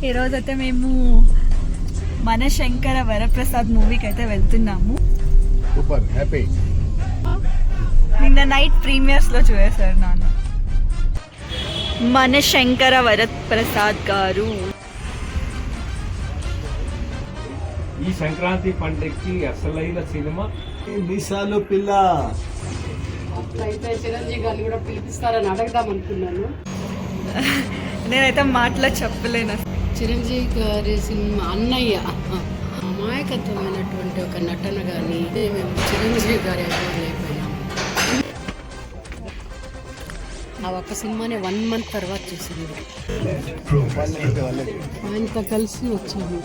ఈరోజైతే మేము మనశంకర వరప్రసాద్ మూవీకి అయితే వెళ్తున్నాము. Super happy. నిన్న నైట్ ప్రీమియర్స్ లో చూసేశారు నాన్న. మనశంకర వరప్రసాద్ గారు ఈ సంక్రాంతి పండుగకి అసలైన సినిమా మీసాలు పిల్ల. అయితే చిరంజీవి గారిని కూడా పిలిపిస్తారని అడగదాం అనుకున్నాను. నేనైతే మాటలో చెప్పలేను. చిరంజీవి గారి సినిమా అన్నయ్య అమాయకత్వమైనటువంటి ఒక నటన కానీ ఇదే మేము చిరంజీవి గారి అయిపోయినాము. ఆ ఒక్క సినిమాని 1 month తర్వాత చూసింది. ఆయనతో కలిసి వచ్చాము.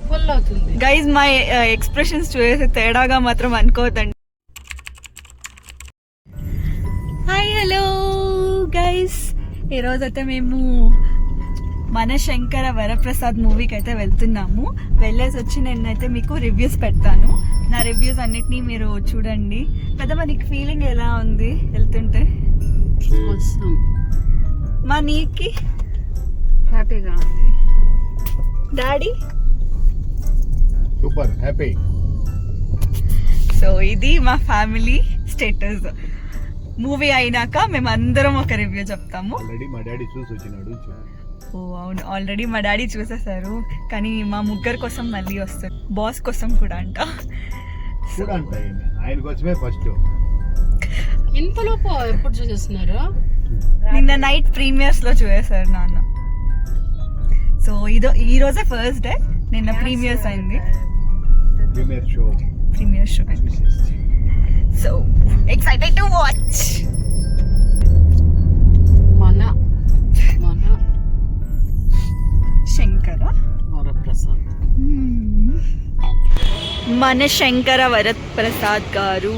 ఫుల్ అవుతుంది. గైజ్ మా ఎక్స్ప్రెషన్స్ చూసేసి తేడాగా మాత్రం అనుకోవద్దండి. హాయ్ హలో గైస్, ఈరోజైతే మేము మనశంకర వరప్రసాద్ మూవీకి అయితే వెళ్తున్నాము. వెళ్ళేసి వచ్చి నేనైతే మీకు రివ్యూస్ పెడతాను. నా రివ్యూస్ అన్నిటినీ మీరు చూడండి. పెద్ద మనకి ఫీలింగ్ ఎలా ఉంది వెళ్తుంటే? మా నీకి హ్యాపీగా ఉంది. Daddy super happy. సో ఇది మా ఫ్యామిలీ స్టేటస్. మూవీ అయినాక మేము అందరం ఒక రివ్యూ చెప్తాము. ఆల్రెడీ మా డాడీ చూసి వచ్చినాడు. ఓ అవును, ఆల్రెడీ మా డాడీ చూసేసారు. కానీ మా ముగ్గురు కోసం మళ్ళీ వస్తారు. బాస్ కోసం కూడా అంట. ఆయన కోసమే ఫస్ట్. ఇంతలోపు ఎప్పుడు చూసేస్తున్నారు? నిన్న నైట్ ప్రీమియర్స్ లో చూసేసారు నాన్న. సో ఈ రోజే ఫస్ట్ డే. నిన్న ప్రీమియర్స్ అయింది. Premiere show. So excited to watch. మన శంకర వరప్రసాద్ మనశంకర వరప్రసాద్ గారు.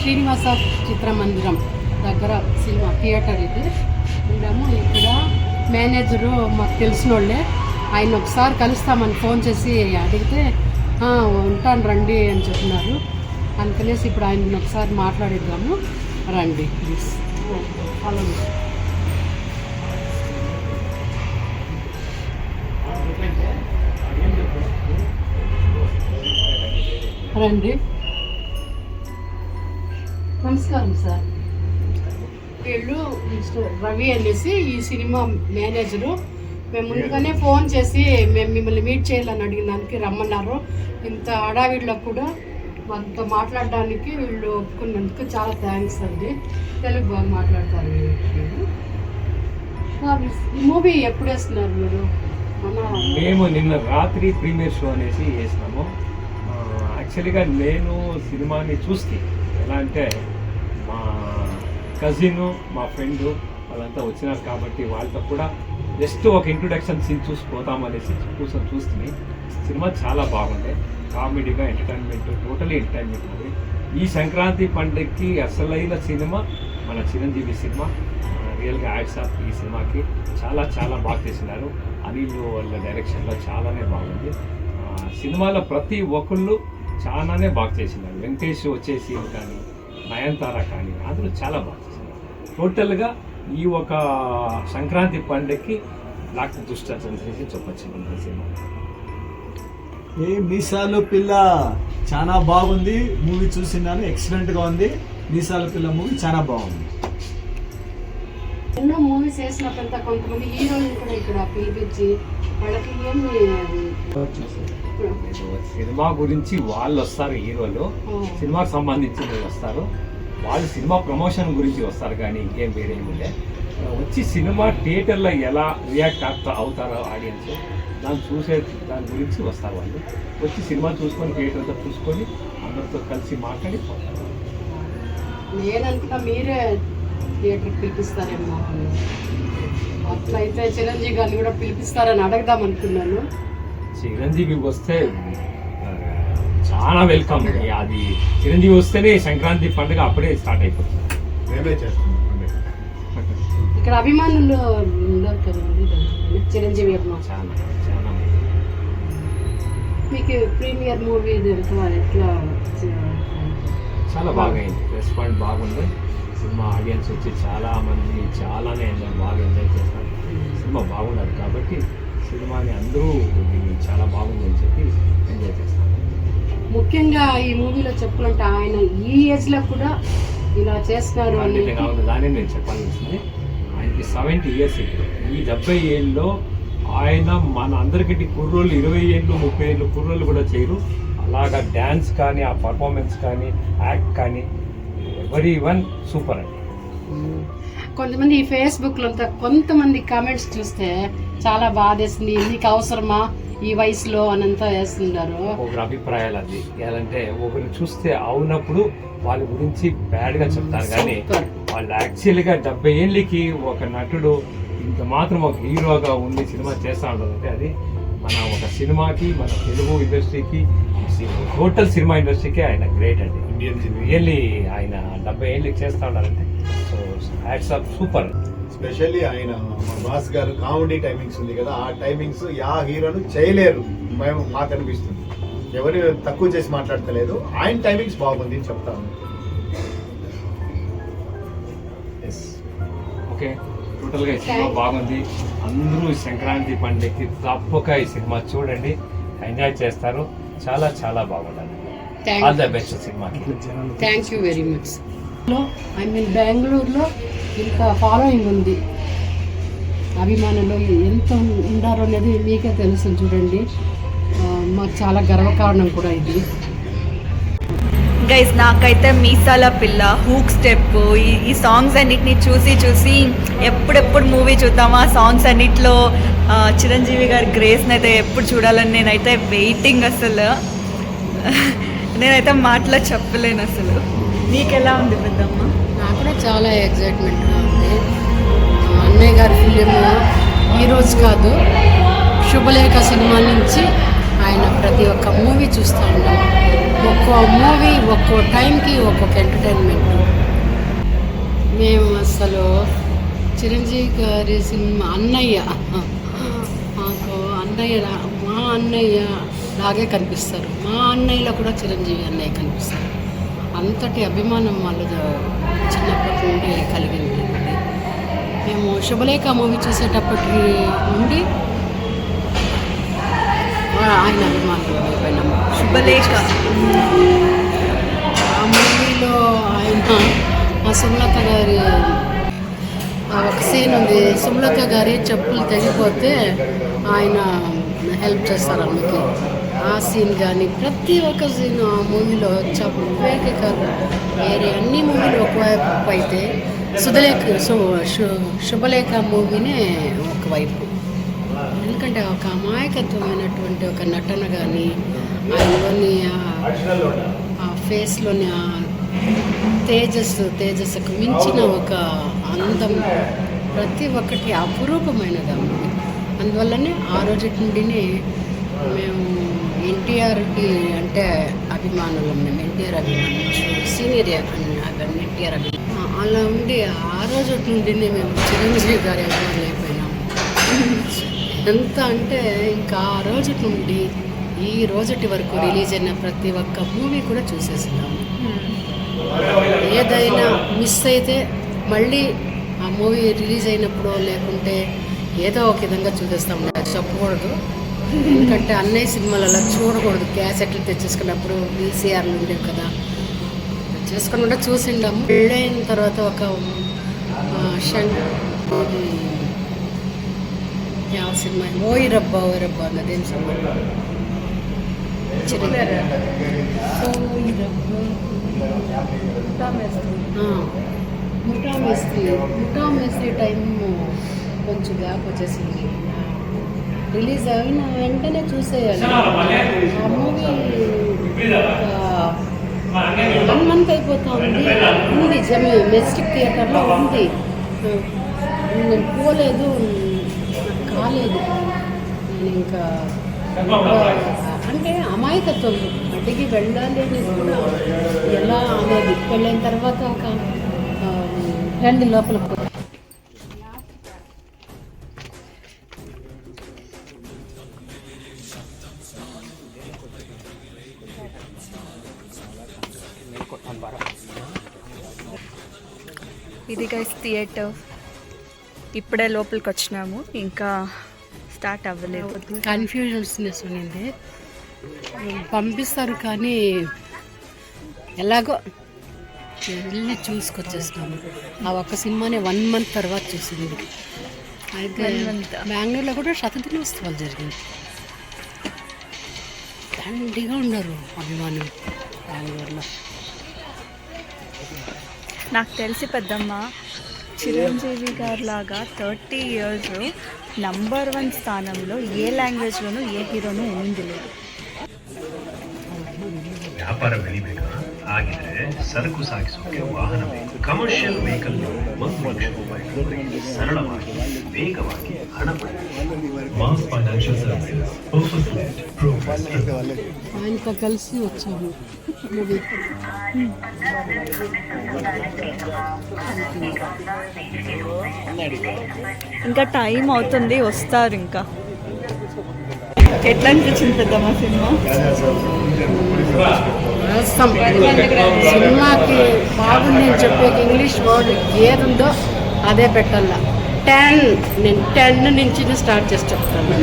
శ్రీనివాస చిత్రమందిరం దగ్గర సినిమా థియేటర్ ఇది. మేము ఇక్కడ మేనేజరు మాకు తెలిసిన వాళ్ళే. ఆయన ఒకసారి కలుస్తామని ఫోన్ చేసి అడిగితే ఉంటాను రండి అని చెప్తున్నారు. అందుకనేసి ఇప్పుడు ఆయన ఒకసారి మాట్లాడిద్దాము. రండి ప్లీజ్ ఫాలో. రండి. నమస్కారం సార్. వీళ్ళు మిస్టర్ రవి అనేసి ఈ సినిమా మేనేజరు. మేము ముందుగానే ఫోన్ చేసి మేము మిమ్మల్ని మీట్ చేయాలని అడిగిన దానికి రమ్మన్నారు. ఇంత హడావిడిలో కూడా మనతో మాట్లాడడానికి వీళ్ళు ఒప్పుకున్నందుకు చాలా థ్యాంక్స్ అండి. తెలుగు బాగా మాట్లాడతారు మీరు. ఈ మూవీ ఎప్పుడు వేస్తున్నారు మీరు? మేము నిన్న రాత్రి ప్రీమియర్ షో అనేసి వేసినాము. యాక్చువల్గా నేను సినిమాని చూస్తే ఎలా అంటే మా కజిన్ మా ఫ్రెండ్ వాళ్ళంతా వచ్చినారు కాబట్టి వాళ్ళతో కూడా జస్ట్ ఒక ఇంట్రొడక్షన్ సీన్ చూసిపోతామనేసి కూర్చొని చూస్తుంది. సినిమా చాలా బాగుంది. కామెడీగా ఎంటర్టైన్మెంట్, టోటలీ ఎంటర్టైన్మెంట్ ఉంది. ఈ సంక్రాంతి పండుగకి అసలైన సినిమా మన చిరంజీవి సినిమా. రియల్గా యాడ్స్ ఆఫ్ ఈ సినిమాకి. చాలా చాలా బాగా చేసినారు. అనిల్ వాళ్ళ డైరెక్షన్లో చాలానే బాగుంది. సినిమాలో ప్రతి ఒక్కళ్ళు చాలానే బాగా చేసినారు. వెంకటేష్ వచ్చే సీన్ కానీ, నయనతార కానీ అందరూ చాలా బాగా చేసినారు. టోటల్గా ఈ ఒక సంక్రాంతి పండుగకి బ్లాక్ బస్టర్ చేసి చెప్పచ్చు సినిమా. ఏ మీసాలు పిల్ల చాలా బాగుంది. మూవీ చూసినాను, ఎక్సలెంట్ గా ఉంది. మీసాలు పిల్ల మూవీ చాలా బాగుంది. ఎన్నో మూవీస్ వేసినప్పుడు కొంతమంది హీరోయిన్ కూడా ఇక్కడ పిలిపించి వాళ్ళకి సినిమా గురించి వాళ్ళు వస్తారు, హీరోలు సినిమాకి సంబంధించిన వస్తారు. వాళ్ళు సినిమా ప్రమోషన్ గురించి వస్తారు కానీ ఇంకేం వేరే ఏమిలే. వచ్చి సినిమా థియేటర్లో ఎలా రియాక్ట్ అవుతారో ఆడియన్స్ దాని గురించి వస్తారు. వాళ్ళు వచ్చి సినిమా చూసుకొని థియేటర్తో చూసుకొని అందరితో కలిసి మాట్లాడి పోతారు. నేను అనుకున్నా మీరే థియేటర్కి పిలిపిస్తారేమో. అట్లయితే చిరంజీవి గారిని కూడా పిలిపిస్తారని అడగదాం అనుకున్నాను. చిరంజీవి వస్తే చాలా వెల్కమ్. అది చిరంజీవి వస్తేనే సంక్రాంతి పండుగ అప్పుడే స్టార్ట్ అయిపోతుంది. మేమే చేస్తాం పండుగ. ఇక్కడ అభిమానులు ఉన్నారు కదండి చిరంజీవి అభిమానులు. చాలా చాలా మీకు ప్రీమియర్ మూవీ ఎట్లా చాలా బాగా అయింది. రెస్పాండ్ బాగుంది. సినిమా ఆడియన్స్ వచ్చి చాలానే బాగా ఎంజాయ్ చేస్తారు. సినిమా బాగున్నది కాబట్టి సినిమాని అందరూ దీన్ని చాలా బాగుంది అని చెప్పి ఎంజాయ్ చేస్తారు. ముఖ్యంగా ఈ మూవీలో చెప్పాలంటే ఆయన ఈ ఏజ్ లో కూడా ఇలా చేస్తున్నారు అని దాన్ని నేను చెప్పాల్సింది. ఆయనకి 70 years ఇప్పుడు. ఈ 70 ఏళ్ళలో ఆయన మన అందరికీ కుర్రోళ్ళు 20 ఏళ్ళు 30 ఏళ్ళు కుర్రోళ్ళు కూడా చేయరు. అలాగా డ్యాన్స్ కానీ ఆ పర్ఫార్మెన్స్ కానీ యాక్ట్ కానీ వన్ సూపర్ అండి. కొంతమంది ఈ ఫేస్బుక్లో అంతా కొంతమంది కామెంట్స్ చూస్తే చాలా బాధేస్తుంది, నీకు అవసరమా ఈ వయసులో అనంతా వేస్తున్నారు. ఒకరి అభిప్రాయాలు అది ఎలాంటే ఒకరిని చూస్తే అవునప్పుడు వాళ్ళ గురించి బ్యాడ్గా చెప్తారు కానీ వాళ్ళు యాక్చువల్గా 70 ఏళ్ళకి ఒక నటుడు ఇంత మాత్రం ఒక హీరోగా ఉండి సినిమా చేస్తూ ఉంటారంటే అది మన ఒక సినిమాకి, మన తెలుగు ఇండస్ట్రీకి, టోటల్ సినిమా ఇండస్ట్రీకి ఆయన గ్రేట్ అండి. రియల్లీ ఆయన 70 ఏళ్ళకి చేస్తూ ఉన్నారంటే so hats off, super. Specially ఆయన మా బాస్ గారు కామెడీ టైమింగ్స్ ఉంది కదా, ఆ టైమింగ్స్ యా హీరోను చేయలేరు మేము మాకు అనిపిస్తుంది. ఎవరు తక్కువ చేసి మాట్లాడతలేదు, ఆయన టైమింగ్స్ బాగుంది అని చెప్తాను. ఓకే, టోటల్గా ఈ సినిమా బాగుంది. అందరూ సంక్రాంతి పండుగకి తప్పక ఈ సినిమా చూడండి, ఎంజాయ్ చేస్తారు. చాలా చాలా బాగుండాలి. ఆల్ ద బెస్ట్ సినిమాకి. Thank you very much. I mean బెంగళూరులో ఇంత ఫాలోయింగ్ ఉంది, అభిమానులు ఎంత ఉండారో అనేది మీకే తెలుసు. చూడండి, మాకు చాలా గర్వకారణం కూడా ఇది. గైస్, నాకైతే మీసాల పిల్ల, హూక్ స్టెప్, ఈ సాంగ్స్ అన్నిటిని చూసి ఎప్పుడెప్పుడు మూవీ చూద్దామా, సాంగ్స్ అన్నిట్లో చిరంజీవి గారి గ్రేస్ని అయితే ఎప్పుడు చూడాలని నేనైతే వెయిటింగ్. అసలు నేనైతే మాటలో చెప్పలేను. అసలు నీకెలా ఉంది పెద్దమ్మ? నాకు కూడా చాలా ఎగ్జైట్మెంట్గా ఉంది. అన్నయ్య గారి ఫిలిం ఈరోజు కాదు, శుభలేఖ సినిమా నుంచి ఆయన ప్రతి ఒక్క మూవీ చూస్తూ ఉన్నాం. ఒక్కో మూవీ ఒక్కో టైంకి ఒక్కొక్క ఎంటర్టైన్మెంట్. మేము అసలు చిరంజీవి గారి సినిమా అన్నయ్య, మాకు మా అన్నయ్య లాగే కనిపిస్తారు. మా అన్నయ్యలో కూడా చిరంజీవి అన్నయ్య కనిపిస్తారు. అంతటి అభిమానం వాళ్ళు చిన్నప్పటి నుండి కలిగింది. మేము శుభలేఖ మూవీ చూసేటప్పటి నుండి ఆయన అభిమానులు అయిపోయినాము. శుభలేఖ ఆ మూవీలో ఆయన సుమలత గారి ఒక సీన్ ఉంది. సుమలత గారి చెప్పులు తెగిపోతే ఆయన హెల్ప్ చేస్తారు అందుకే. ఆ సీన్ కానీ ప్రతి ఒక్క సీన్ ఆ మూవీలో చెప్పేకే కాదు, వేరే అన్ని మూవీలు ఒకవైపు అయితే శుభలేఖ మూవీనే ఒకవైపు. ఎందుకంటే ఒక అమాయకత్వమైనటువంటి ఒక నటన కానీ, ఆయనలోని ఆ ఫేస్లోని ఆ తేజస్సుకు మించిన ఒక అందం, ప్రతి ఒక్కటి అపురూపమైనది. అందువల్లనే ఆ రోజు నుండినే మేము ఎన్టీఆర్కి అంటే అభిమానులం. మేము ఎన్టీఆర్ అభిమానులు, సీనియర్ ఎన్టీఆర్ అభిమానులు. అలా ఉండి ఆ రోజు నుండినే మేము చిరంజీవి గారి అభిమానులు అయిపోయినాము. ఎంత అంటే ఇంకా ఆ రోజు నుండి ఈ రోజుటి వరకు రిలీజ్ అయిన ప్రతి ఒక్క మూవీ కూడా చూసేసినాము. ఏదైనా మిస్ అయితే మళ్ళీ ఆ మూవీ రిలీజ్ అయినప్పుడు లేకుంటే ఏదో ఒక విధంగా చూసేస్తాం. చెప్పకూడదు, ఎందుకంటే అన్నయ్య సినిమాలు అలా చూడకూడదు. క్యాసెట్లు తెచ్చేసుకున్నప్పుడు VCRలు ఉండేవి కదా, తెచ్చేసుకుని చూసిండాము. పెళ్ళైన తర్వాత ఒక సినిమా ఓయి రబ్బా అన్నదేం సినిమా, ముఠా మేస్త్రి టైం కొంచెం గ్యాప్ వచ్చేసింది. రిలీజ్ అయిన వెంటనే చూసేయాలి. ఆ మూవీ 1 month అయిపోతా ఉంది మెస్టిక్ థియేటర్లో ఉంది. నేను పోలేదు, కాలేదు. నేను ఇంకా అంటే అమాయకత్వం అడిగి వెళ్ళాలి అనేది కూడా ఎలా అనేది పెళ్ళైన తర్వాత ఒక రండి లోపలికి. ఇది గైస్ థియేటర్, ఇప్పుడే లోపలికి వచ్చినాము, ఇంకా స్టార్ట్ అవ్వలేదు. కన్ఫ్యూజన్స్నెస్ ఉండింది, పంపిస్తారు కానీ ఎలాగో వెళ్ళి చూసుకొచ్చేస్తాము. ఆ ఒక్క సినిమానే 1 month తర్వాత చూసింది. అయితే బెంగళూరులో కూడా శతదినోత్సవాలు జరిగింది. దండిగా ఉన్నారు అభిమానులు బెంగళూరులో. నాకు తెలిసి పెద్దమ్మ చిరంజీవి గారు లాగా 30 years నంబర్ 1 స్థానంలో ఏ లాంగ్వేజ్లోనూ ఏ హీరోను ఉంది లేదు. ವ್ಯಾಪಾರ ಬೆಳಿಬೇಕಾ ಆಗಿದ್ರೆ ಸರಕು ಸಾಗಿಸೋಕೆ ವಾಹನವೇ. ಕಮರ್ಷಿಯಲ್ ವೆಹಿಕಲ್ 1 ಲಕ್ಷ ರೂಪಾಯಿಗಳಿಗೆ ಸರಳವಾಗಿ ವೇಗವಾಗಿ ಹಣ ಪಡೆಯಬಹುದು. Mas financial services, perfect progress. ఆయనతో కలిసి వచ్చాము. ఇంకా టైం అవుతుంది, వస్తారు. ఇంకా ఎట్లా అనిపించింది పెద్దమ్మ సినిమా? సినిమాకి బాగుంది అని చెప్పే ఇంగ్లీష్ వర్డ్ ఏదుందో అదే పెట్టాల. 10 నేను 10 నుంచి స్టార్ట్ చేసి చెప్తాను.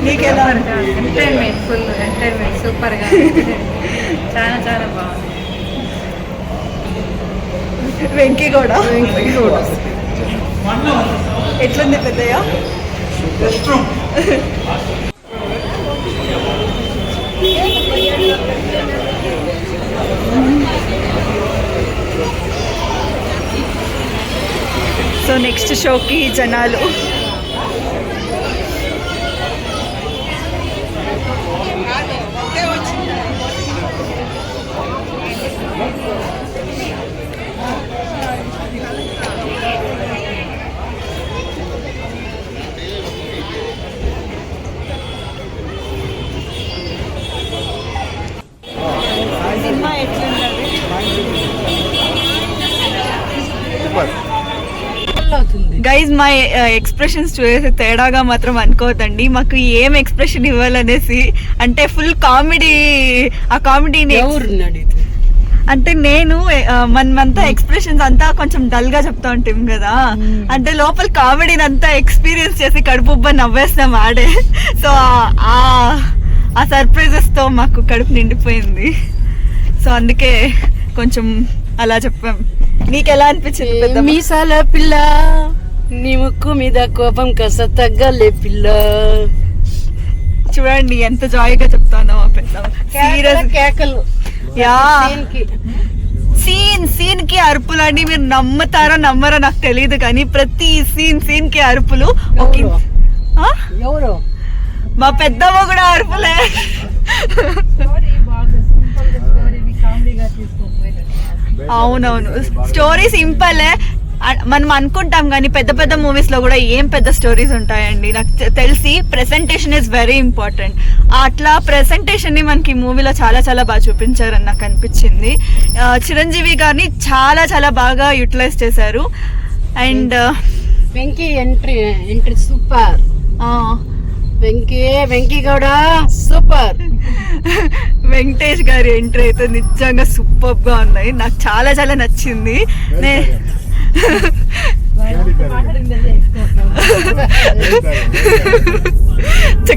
నీకెలా ఎంటర్టైన్మెంట్, ఫుల్ ఎంటర్టైన్మెంట్, సూపర్గా, చాలా చాలా బాగుంది. వెంకీ కూడా ఎట్లుంది పెద్దయ్య? సో నెక్స్ట్ షోకి జనాలు సినిమా ఎట్లున్నది? గైజ్ మా ఎక్స్ప్రెషన్స్ చూసి తేడాగా మాత్రం అనుకోవద్దండి. మాకు ఏం ఎక్స్ప్రెషన్ ఇవ్వాలనేసి, అంటే ఫుల్ కామెడీ, ఆ కామెడీని అంటే నేను మనమంతా ఎక్స్ప్రెషన్స్ అంతా కొంచెం డల్ గా చెప్తా ఉంటాం కదా, అంటే లోపల కామెడీని అంతా ఎక్స్పీరియన్స్ చేసి కడుపుబ్బ నవ్వేస్తాం ఆడే. సో ఆ సర్ప్రైజెస్ తో మాకు కడుపు నిండిపోయింది. సో అందుకే కొంచెం అలా చెప్పాం. నీకు ఎలా అనిపించింది? మీసాల పిల్ల, నీ ముక్కు మీద కోపం కాస్త తగ్గలే పిల్ల. చూడండి ఎంత జాయిగా చెప్తాను సీరియస్ కేకలు. యా, సీన్ కి అరుపులు అండి. మీరు నమ్ముతారో నమ్మరో నాకు తెలియదు కానీ ప్రతి సీన్ కి అరుపులు. ఎవరు? మా పెద్దమ్మ కూడా అరుపులే. అవునవును, స్టోరీ సింపులే. మనం అనుకుంటాం కానీ పెద్ద పెద్ద మూవీస్ లో కూడా ఏం పెద్ద స్టోరీస్ ఉంటాయండి. నాకు తెలిసి ప్రెసెంటేషన్ ఇస్ వెరీ ఇంపార్టెంట్. అట్లా ప్రెసెంటేషన్ ని మనకి మూవీలో చాలా చాలా బాగా చూపించారని నాకు అనిపించింది. చిరంజీవి గారిని చాలా చాలా బాగా యూటిలైజ్ చేశారు. And Venky entry super. Venky కూడా సూపర్. వెంకటేష్ గారి ఎంట్రీ అయితే నిజంగా సూపర్ గా ఉన్నాయి. నాకు చాలా చాలా నచ్చింది.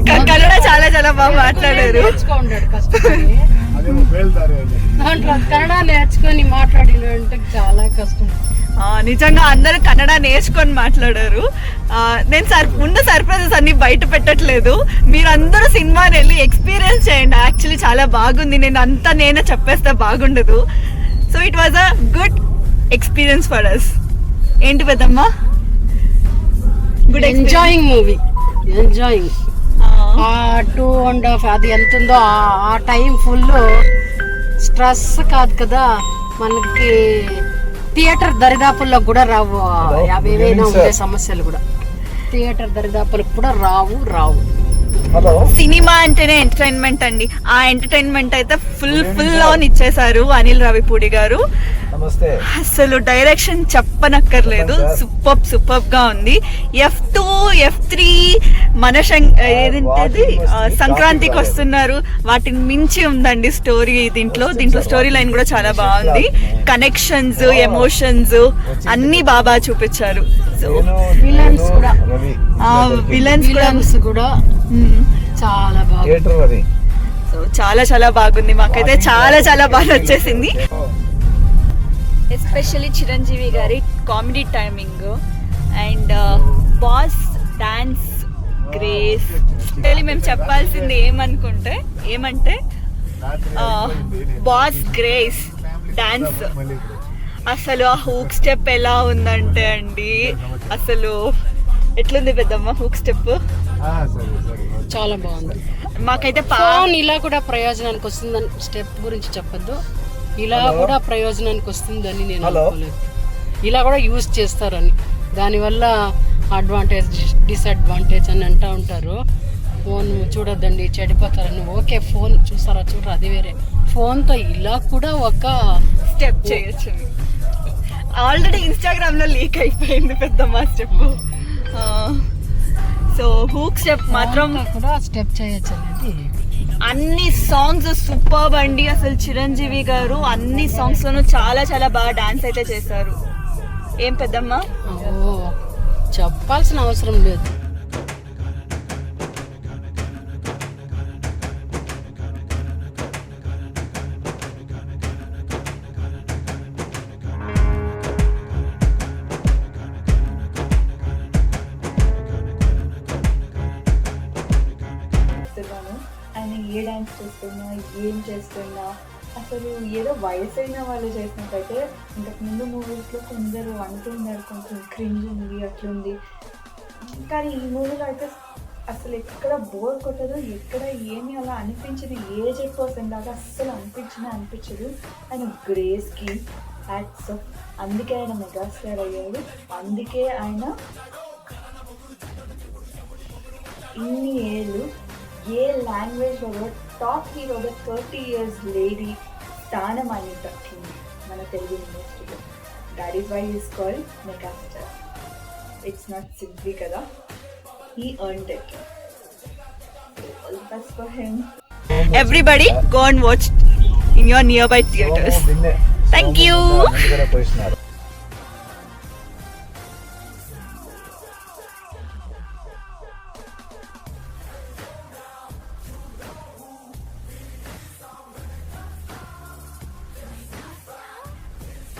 కన్నడ చాలా చాలా బాగా మాట్లాడారు. కన్నడ నేర్చుకొని మాట్లాడినంటే చాలా కష్టం. నిజంగా అందరూ కన్నడ నేర్చుకొని మాట్లాడారు. నేను ముందు సర్ప్రైజెస్ అన్ని బయట పెట్టట్లేదు, మీరందరూ సినిమాని వెళ్ళి ఎక్స్పీరియన్స్ చేయండి. యాక్చువల్లీ చాలా బాగుంది. నేనే చెప్పేస్తే బాగుండదు. So it was a good experience for us. ఏంటి పెద్దమ్మా? Good enjoying movie, enjoying. 2.5 అది ఎంత ఉందో ఆ టైం ఫుల్ స్ట్రెస్ కాదు కదా మనకి. థియేటర్ దరిదాపుల్లో కూడా రావు, ఏవైనా ఉండే సమస్యలు కూడా థియేటర్ దరిదాపులకు కూడా రావు. హలో సినిమా అంటేనే ఎంటర్టైన్మెంట్ అండి. ఆ ఎంటర్టైన్మెంట్ అయితే ఫుల్ ఆన్ ఇచ్చేశారు అనిల్ రావిపూడి గారు. నమస్తే. అసలు డైరెక్షన్ చెప్పనక్కర్లేదు, సూపర్ గా ఉంది. F2 F3 ఏదంటే సంక్రాంతికి వస్తున్నారు, వాటిని మించి ఉందండి స్టోరీ. దీంట్లో స్టోరీ లైన్ కూడా చాలా బాగుంది. కనెక్షన్స్, ఎమోషన్స్ అన్ని బాగా చూపించారు. విలన్స్ కూడా విలన్స్ కూడా చాలా బాగుంది. రవి సో చాలా బాగుంది. మాకైతే చాలా బాగా వచ్చేసింది. ఎస్పెషల్లీ చిరంజీవి గారి comedy timing and boss dance grace. మేము చెప్పాల్సింది ఏమంటే బాస్ గ్రేస్ డాన్స్ అసలు ఆ హూక్ స్టెప్ ఎలా ఉందంటే అండి, అసలు ఎట్లుంది పెద్దమ్మ హూక్ స్టెప్? చాలా బాగుంది. మాకైతే ఫోన్ ఇలా కూడా ప్రయోజనానికి వస్తుందని, స్టెప్ గురించి చెప్పొద్దు, ఇలా కూడా ప్రయోజనానికి వస్తుందని నేను అనుకోలేదు. ఇలా కూడా యూజ్ చేస్తారని, దానివల్ల అడ్వాంటేజ్ డిసడ్వాంటేజ్ అని అంటూ ఉంటారు. ఫోన్ చూడొద్దండి చెడిపోతారని. ఓకే, ఫోన్ చూసారా చూడరా అది వేరే. ఫోన్తో ఇలా కూడా ఒక స్టెప్ చేయొచ్చు. ఆల్రెడీ ఇన్స్టాగ్రామ్ లో లీక్ అయిపోయింది పెద్దమ్మ స్టెప్. సో హూక్ స్టెప్ మాత్రం కూడా స్టెప్ చేయొచ్చు అనేది. అన్ని సాంగ్స్ సూపర్ అండి. అసలు చిరంజీవి గారు అన్ని సాంగ్స్ లోనూ చాలా బాగా డాన్స్ అయితే చేశారు. ఏం పెద్దమ్మ? చెప్పాల్సిన అవసరం లేదు. ఆయన ఏ డాన్స్ చేస్తున్నా ఏం చేస్తున్నా అసలు ఏదో వయసు అయిన వాళ్ళు చేసినట్టయితే ఇంతకుముందు మూవీస్లో కొందరు అంటున్నారు కొంచెం క్రింజ్ ఉంది అట్లుంది, కానీ ఈ మూవీలో అయితే అసలు ఎక్కడ బోర్ కొట్టదు, ఎక్కడ ఏమి అలా అనిపించదు. ఏజెడ్ పర్సన్ లాగా అస్సలు అనిపించదు. ఆయన గ్రేస్కి హ్యాట్స్ ఆఫ్. అందుకే ఆయన మెగాస్టార్ అయ్యాడు. అందుకే ఆయన ఇన్ని ఏళ్ళు ఏ లాంగ్వేజ్లో టాప్ హీరోగా 30 years లేడీ స్థానం ఆయన దక్కింది మన తెలుగు ఇండస్ట్రీలో. That is why is called megastar. It's not simply కదా, he earned it. All the best for him. Everybody go and watch in your nearby theaters. Thank you.